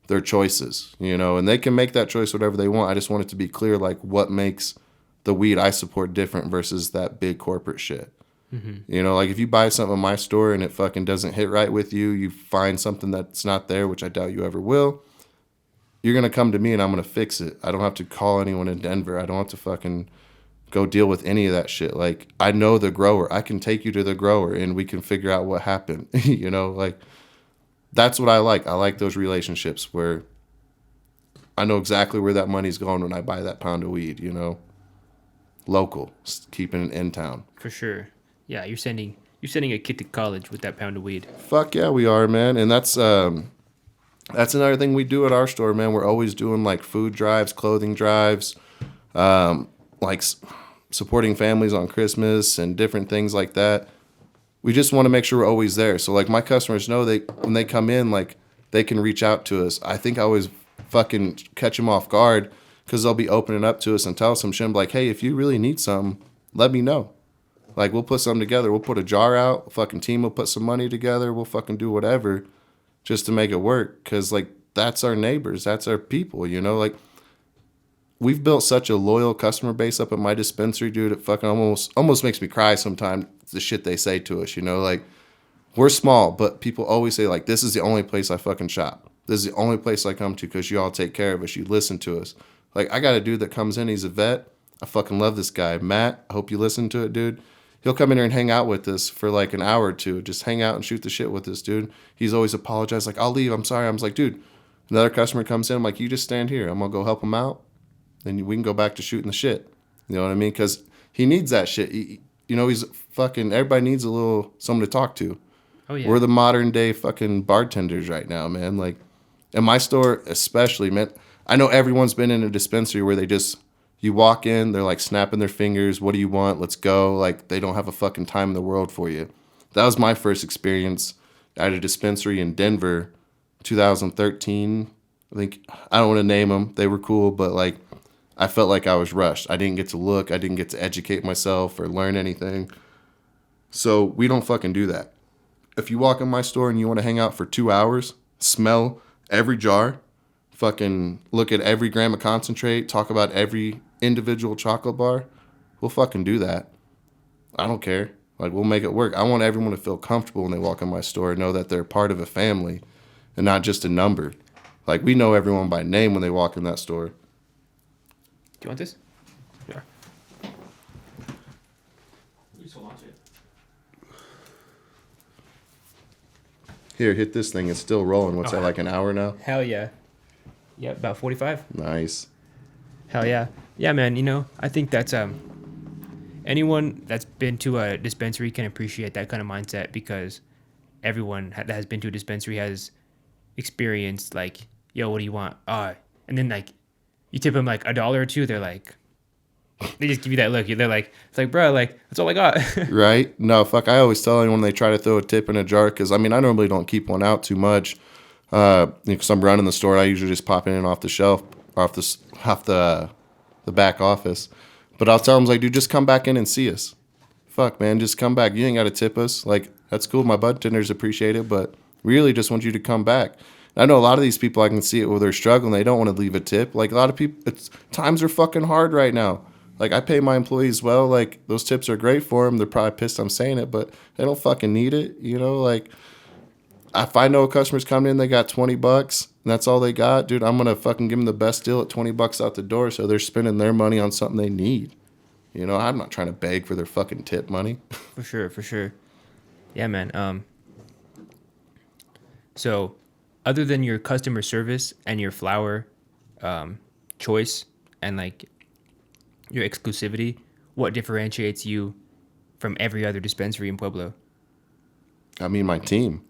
their choices. You know, and they can make that choice whatever they want. I just want it to be clear, like what makes the weed I support different versus that big corporate shit. You know, like if you buy something in my store and it fucking doesn't hit right with you, you find something that's not there, which I doubt you ever will, you're going to come to me and I'm going to fix it. I don't have to call anyone in Denver. I don't have to fucking go deal with any of that shit. Like, I know the grower. I can take you to the grower and we can figure out what happened. You know, like, that's what I like. I like those relationships where I know exactly where that money's going when I buy that pound of weed, you know? Local, keeping it in town. For sure. Yeah, you're sending a kid to college with that pound of weed. Fuck yeah, we are, man. And that's another thing we do at our store, man. We're always doing like food drives, clothing drives, like supporting families on Christmas and different things like that. We just want to make sure we're always there. So like my customers know when they come in, like they can reach out to us. I think I always fucking catch them off guard because they'll be opening up to us and tell us some shit. I'm like, hey, if you really need something, let me know. Like, we'll put something together. We'll put a jar out. A fucking team will put some money together. We'll fucking do whatever just to make it work. Because, like, that's our neighbors. That's our people, you know? Like, we've built such a loyal customer base up at my dispensary, dude. It fucking almost makes me cry sometimes, the shit they say to us, you know? Like, we're small, but people always say, like, this is the only place I fucking shop. This is the only place I come to because you all take care of us. You listen to us. Like, I got a dude that comes in. He's a vet. I fucking love this guy. Matt, I hope you listen to it, dude. He'll come in here and hang out with us for like an hour or two. Just hang out and shoot the shit with us, dude. He's always apologized, like, I'll leave. I'm sorry. I was like, dude, another customer comes in. I'm like, you just stand here. I'm going to go help him out. Then we can go back to shooting the shit. You know what I mean? Because he needs that shit. You know, he's fucking, everybody needs a little someone to talk to. Oh, yeah. We're the modern day fucking bartenders right now, man. Like, in my store especially, man, I know everyone's been in a dispensary where you walk in, they're like snapping their fingers. What do you want? Let's go. Like, they don't have a fucking time in the world for you. That was my first experience at a dispensary in Denver, 2013. I think, I don't want to name them. They were cool, but like, I felt like I was rushed. I didn't get to look. I didn't get to educate myself or learn anything. So we don't fucking do that. if you walk in my store and you want to hang out for 2 hours, smell every jar, fucking look at every gram of concentrate, talk about every individual chocolate bar, we'll fucking do that. I don't care. Like, we'll make it work. I want everyone to feel comfortable when they walk in my store and know that they're part of a family and not just a number. Like, we know everyone by name when they walk in that store. Do you want this? Yeah. You just hold on to it. Here, hit this thing. It's still rolling. What's that, like an hour now? Hell yeah. Yeah, about 45. Nice. Hell yeah. Yeah, man, I think that's anyone that's been to a dispensary can appreciate that kind of mindset, because everyone that has been to a dispensary has experienced, like, yo, what do you want? And then, like, you tip them like $1 or $2, they're like, they just give you that look. They're like, it's like, bro, like, that's all I got. Right? No, fuck. I always tell anyone when they try to throw a tip in a jar, because, I mean, I normally don't keep one out too much. Because I'm running the store, I usually just pop it in off the shelf, off the back office. But I'll tell them, like, dude, just come back in and see us. Fuck, man, just come back. You ain't got to tip us. Like, that's cool. My bud tenders appreciate it, but really just want you to come back. I know a lot of these people, I can see it where they're struggling. They don't want to leave a tip. Like, a lot of people, times are fucking hard right now. Like, I pay my employees well. Like, those tips are great for them. They're probably pissed I'm saying it, but they don't fucking need it. Like, if I know a customer's coming in, they got $20 and that's all they got, dude, I'm going to fucking give them the best deal at $20 out the door, so they're spending their money on something they need. I'm not trying to beg for their fucking tip money. For sure. Yeah, man. So other than your customer service and your flower choice and, like, your exclusivity, what differentiates you from every other dispensary in Pueblo? I mean, my team.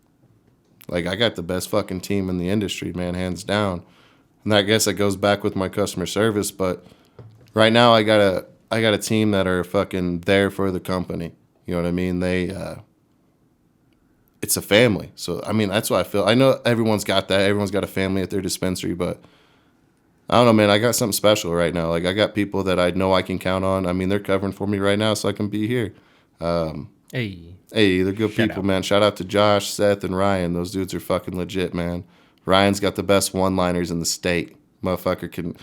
Like, I got the best fucking team in the industry, man, hands down. And I guess that goes back with my customer service, but right now I got a team that are fucking there for the company. You know what I mean? It's a family. So, I mean, that's what I feel. I know everyone's got that. Everyone's got a family at their dispensary, but I don't know, man. I got something special right now. Like, I got people that I know I can count on. I mean, they're covering for me right now so I can be here. Hey, they're good people, man. Shout out to Josh, Seth, and Ryan. Those dudes are fucking legit, man. Ryan's got the best one-liners in the state. Motherfucker can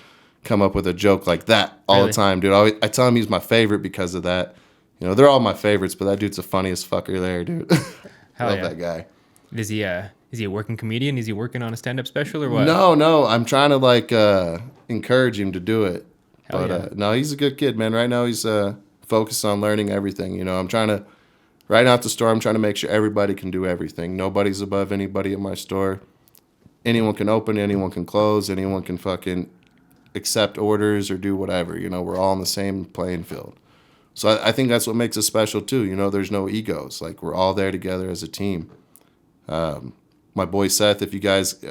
come up with a joke like that all the time, dude. I tell him he's my favorite because of that. They're all my favorites, but that dude's the funniest fucker there, dude. Love that guy. Is he a working comedian? Is he working on a stand-up special or what? No. I'm trying to, like, encourage him to do it. Hell but yeah. No, he's a good kid, man. Right now he's focused on learning everything. I'm trying to, right now at the store, I'm trying to make sure everybody can do everything. Nobody's above anybody at my store. Anyone can open, anyone can close, anyone can fucking accept orders or do whatever. We're all on the same playing field. So I think that's what makes us special too. There's no egos. Like, we're all there together as a team. My boy Seth, if you guys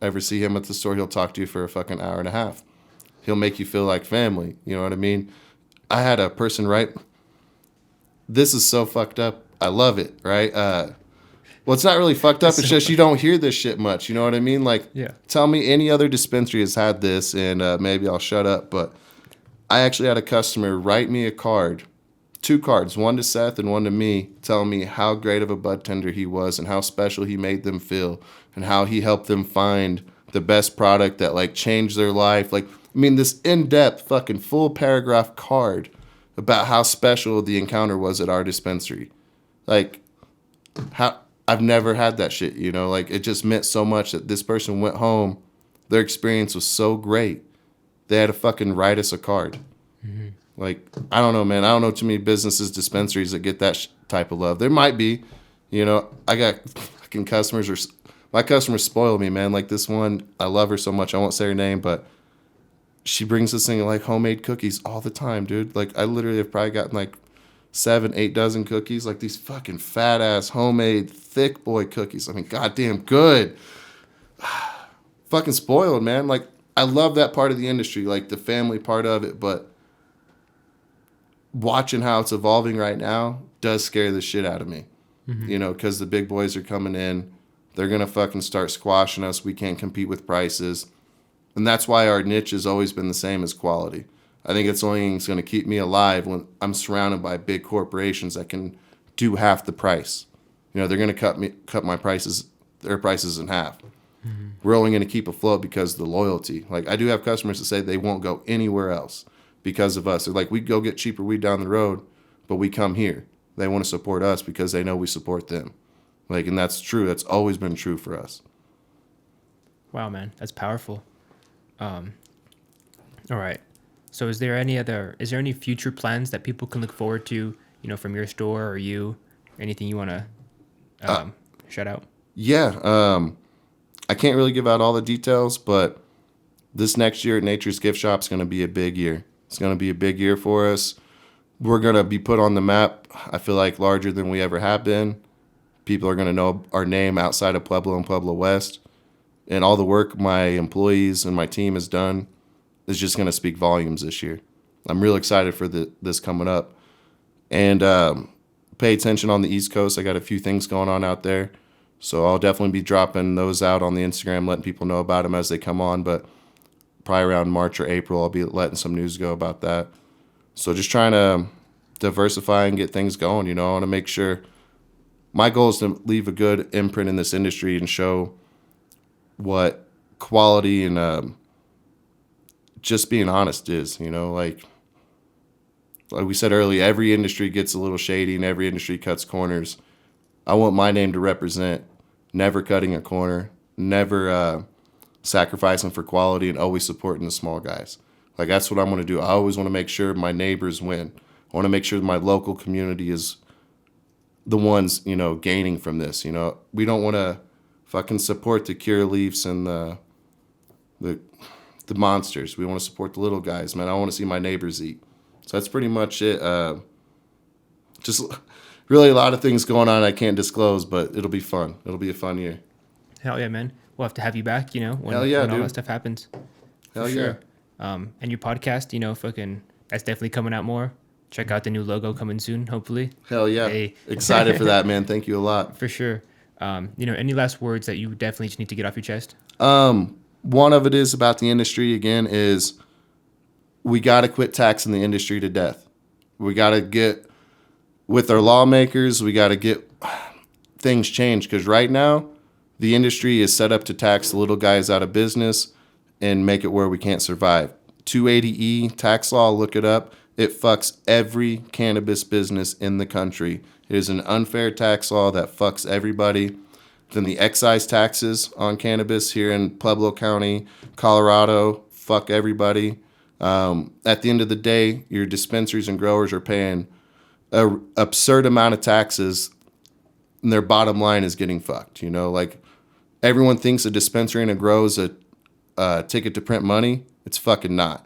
ever see him at the store, he'll talk to you for a fucking hour and a half. He'll make you feel like family. You know what I mean? I had a person this is so fucked up. I love it, right? Well, it's not really fucked up. It's just you don't hear this shit much. You know what I mean? Like, yeah. Tell me any other dispensary has had this, and maybe I'll shut up. But I actually had a customer write me a card, 2 cards, one to Seth and one to me, telling me how great of a bud tender he was and how special he made them feel and how he helped them find the best product that, like, changed their life. Like, I mean, this in-depth fucking full paragraph card about how special the encounter was at our dispensary. Like, I've never had that shit, Like, it just meant so much that this person went home. Their experience was so great. They had to fucking write us a card. Mm-hmm. Like, I don't know, man. I don't know too many businesses, dispensaries that get that type of love. There might be, I got fucking customers, my customers spoil me, man. Like, this one, I love her so much. I won't say her name, but she brings this thing of, like, homemade cookies all the time, dude. Like, I literally have probably gotten, like, 7-8 dozen cookies, like these fucking fat ass homemade thick boy cookies. I mean, goddamn good. Fucking spoiled, man. Like, I love that part of the industry, like the family part of it, but watching how it's evolving right now does scare the shit out of me. Mm-hmm. Because the big boys are coming in. They're going to fucking start squashing us. We can't compete with prices. And that's why our niche has always been the same as quality. I think it's only going to keep me alive when I'm surrounded by big corporations that can do half the price. they're going to cut their prices in half. We're only going to keep afloat because of the loyalty. Like, I do have customers that say they won't go anywhere else because of us. They're like, we go get cheaper weed down the road, but we come here. They want to support us because they know we support them. Like, and that's true. That's always been true for us. Wow, man, that's powerful. All right. So is there any future plans that people can look forward to, from your store or you? Anything you want to shout out? Yeah. I can't really give out all the details, but this next year at Nature's Gift Shop is going to be a big year. It's going to be a big year for us. We're going to be put on the map, I feel like, larger than we ever have been. People are going to know our name outside of Pueblo and Pueblo West. And all the work my employees and my team has done is just going to speak volumes this year. I'm real excited for this coming up. And pay attention on the East Coast. I got a few things going on out there. So I'll definitely be dropping those out on the Instagram, letting people know about them as they come on. But probably around March or April, I'll be letting some news go about that. So just trying to diversify and get things going. I want to make sure. My goal is to leave a good imprint in this industry and show what quality and just being honest is. Like we said earlier, every industry gets a little shady and every industry cuts corners. I want my name to represent never cutting a corner, never sacrificing for quality, and always supporting the small guys. Like, that's what I'm going to do. I always want to make sure my neighbors win. I want to make sure my local community is the ones, gaining from this. We don't want to fucking support the Cure Leafs and the monsters. We want to support the little guys, man. I want to see my neighbors eat. So that's pretty much it. Just really a lot of things going on I can't disclose, but it'll be fun. It'll be a fun year. Hell yeah, man. We'll have to have you back, when all that stuff happens. Hell yeah. And your podcast, that's definitely coming out more. Check out the new logo coming soon, hopefully. Hell yeah. Hey. Excited for that, man. Thank you a lot. For sure. Any last words that you definitely just need to get off your chest? One of it is about the industry, again, is we got to quit taxing the industry to death. We got to get with our lawmakers, we got to get things changed, because right now the industry is set up to tax the little guys out of business and make it where we can't survive. 280E tax law, look it up. It fucks every cannabis business in the country. It is an unfair tax law that fucks everybody. Then the excise taxes on cannabis here in Pueblo County, Colorado, fuck everybody. At the end of the day, your dispensaries and growers are paying an absurd amount of taxes, and their bottom line is getting fucked. Like, everyone thinks a dispensary and a grow is a ticket to print money. It's fucking not.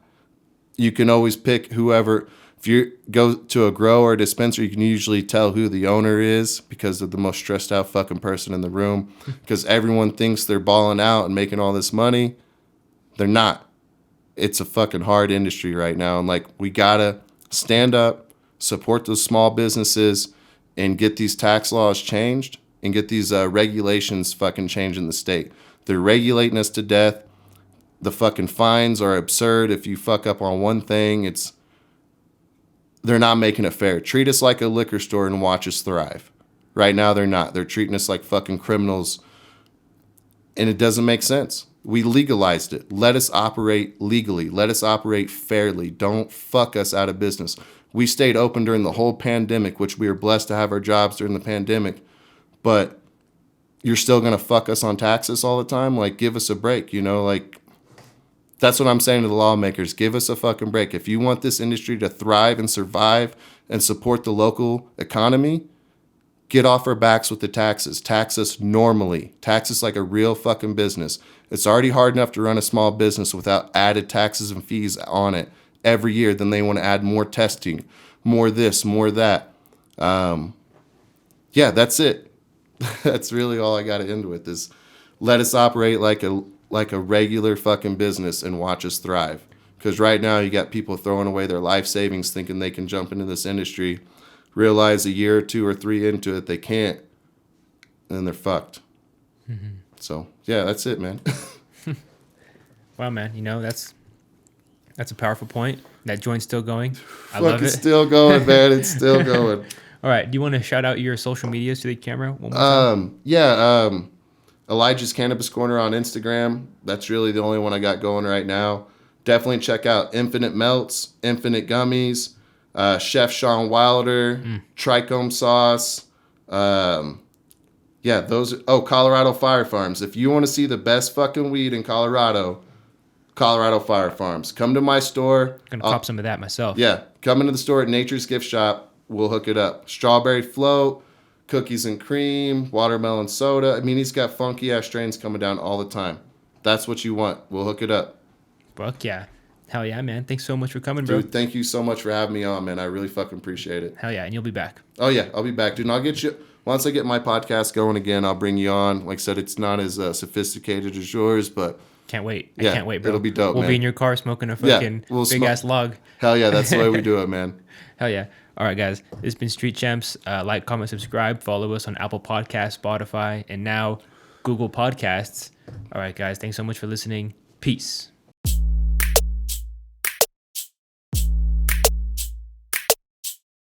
You can always pick whoever. If you go to a grow or a dispensary, you can usually tell who the owner is because they're the most stressed out fucking person in the room, because everyone thinks they're balling out and making all this money. They're not. It's a fucking hard industry right now. And like, we gotta stand up, support those small businesses, and get these tax laws changed and get these regulations fucking changed in the state. They're regulating us to death. The fucking fines are absurd. If you fuck up on one thing, they're not making it fair. Treat us like a liquor store and watch us thrive. Right now, they're not. They're treating us like fucking criminals, and it doesn't make sense. We legalized it. Let us operate legally. Let us operate fairly. Don't fuck us out of business. We stayed open during the whole pandemic, which we were blessed to have our jobs during the pandemic, but you're still going to fuck us on taxes all the time? Like, give us a break, Like, that's what I'm saying to the lawmakers. Give us a fucking break. If you want this industry to thrive and survive and support the local economy, get off our backs with the taxes. Tax us normally. Tax us like a real fucking business. It's already hard enough to run a small business without added taxes and fees on it every year. Then they want to add more testing, more this, more that. Yeah, that's it. That's really all I got to end with is let us operate like a regular fucking business and watch us thrive. Because right now you got people throwing away their life savings thinking they can jump into this industry, realize a year or 2 or 3 into it they can't, and then they're fucked. Mm-hmm. So yeah, that's it, man. Wow, man, that's a powerful point. That joint's still going. I love it. It's still going, man. It's still going. All right. Do you want to shout out your social medias to the camera one more time? Elijah's Cannabis Corner on Instagram. That's really the only one I got going right now. Definitely check out Infinite Melts, Infinite Gummies, Chef Sean Wilder, Trichome Sauce. Colorado Fire Farms. If you want to see the best fucking weed in Colorado, Colorado Fire Farms. Come to my store. Gonna cop some of that myself. Yeah, come into the store at Nature's Gift Shop. We'll hook it up. Strawberry float, cookies and cream, watermelon soda. I mean, he's got funky ass strains coming down all the time. That's what you want. We'll hook it up. Fuck yeah. Hell yeah, man. Thanks so much for coming, bro. Dude, thank you so much for having me on, man. I really fucking appreciate it. Hell yeah, and you'll be back. Oh, yeah, I'll be back, dude. And I'll get you, once I get my podcast going again, I'll bring you on. Like I said, it's not as sophisticated as yours, but... Can't wait. I can't wait, bro. It'll be dope, We'll man. be in your car smoking a fucking big-ass log. Hell yeah, that's the way we do it, man. Hell yeah. All right, guys. This has been Street Champs. Like, comment, subscribe. Follow us on Apple Podcasts, Spotify, and now Google Podcasts. All right, guys. Thanks so much for listening. Peace.